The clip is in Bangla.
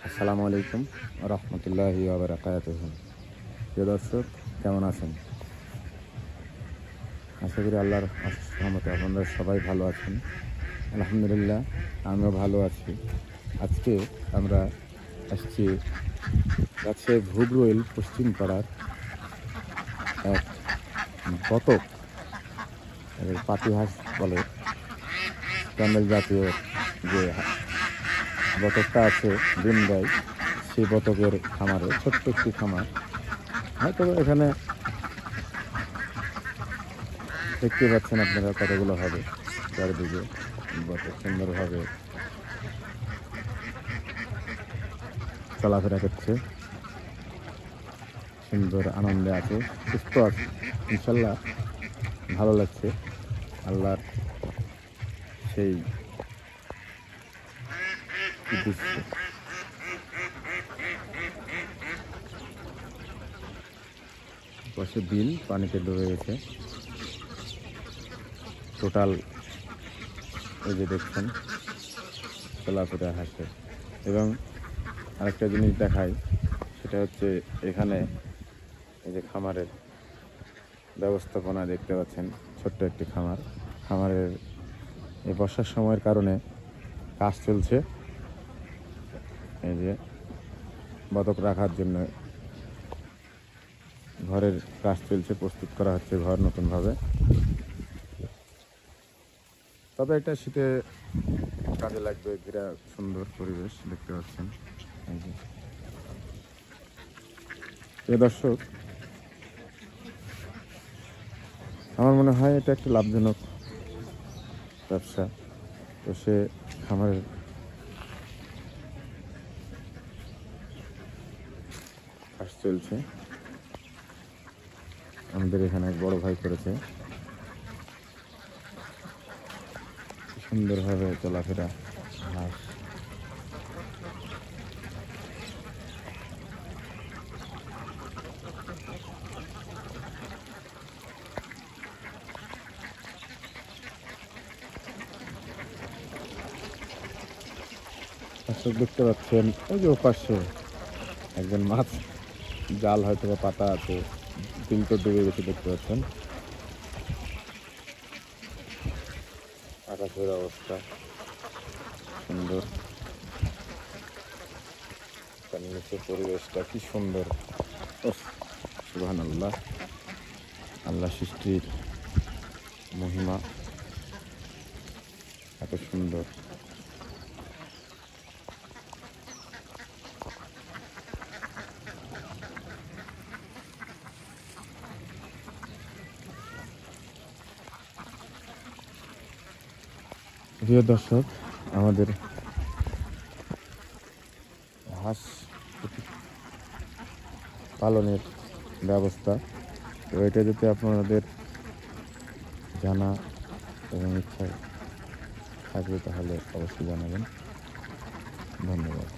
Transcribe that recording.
আসসালামু আলাইকুম রহমতুল্লাহি ওয়া বারাকাতুহু। প্রিয় দর্শক, কেমন আছেন? আশা করি আল্লাহর অশেষ রহমতে আপনারা সবাই ভালো আছেন। আলহামদুলিল্লাহ, আমিও ভালো আছি। আজকে আমরা আসছি কাছে ভুবরোইল পশ্চিম পাড়ার এক বতক, পাতিহাঁস বলে, ক্যামেল জাতীয় যে বতকটা আছে ডিম দেয়, সেই বতকের খামারে, ছোট্ট একটি খামার। হয়তো এখানে দেখতে পাচ্ছেন আপনারা কতগুলো হবে, চারিদিকে বতক সুন্দরভাবে চলাফেরা করছে, সুন্দর আনন্দে আছে, সুস্থ আছে। ইনশাল্লাহ ভালো লাগছে আল্লাহর সেই দৃশ্য। পাশে বিল পানিতে ডুবে গেছে টোটাল, এই যে দেখছেন চলাফেরা হাসে। এবং আরেকটা জিনিস দেখাই, সেটা হচ্ছে এখানে এই যে খামারের ব্যবস্থাপনা দেখতে পাচ্ছেন, ছোট্ট একটি খামারের এই বর্ষার সময়ের কারণে কাজ চলছে। এই যে বতক রাখার জন্য ঘরের কাজ চলছে, প্রস্তুত করা হচ্ছে ঘর নতুনভাবে। তবে এটা শীতে কাজে লাগবে, ঘেরা সুন্দর পরিবেশ দেখতে পাচ্ছেন। এই যে প্রিয় দর্শক, আমার মনে হয় এটা একটা লাভজনক ব্যবসা। তো সে খামারের কাজ চলছে, আমাদের এখানে এক বড় ভাই করেছে, সুন্দরভাবে চলাফেরা হাঁস। দর্শক দেখতে পাচ্ছেন ওই যে ওপাশে একজন মাছ জাল হয়তো বা পাতা আছে, বিল তো ডুবে গেছে দেখতে পাচ্ছেন। আকাশের অবস্থা সুন্দর, তার নিচের পরিবেশটা কি সুন্দর। সুবহানাল্লাহ, আল্লাহ সৃষ্টির মহিমা এত সুন্দর। প্রিয় দর্শক, আমাদের হাঁস পালনের ব্যবস্থা, তো এটা যদি আপনাদের জানা এবং ইচ্ছা থাকবে তাহলে অবশ্যই জানাবেন। ধন্যবাদ।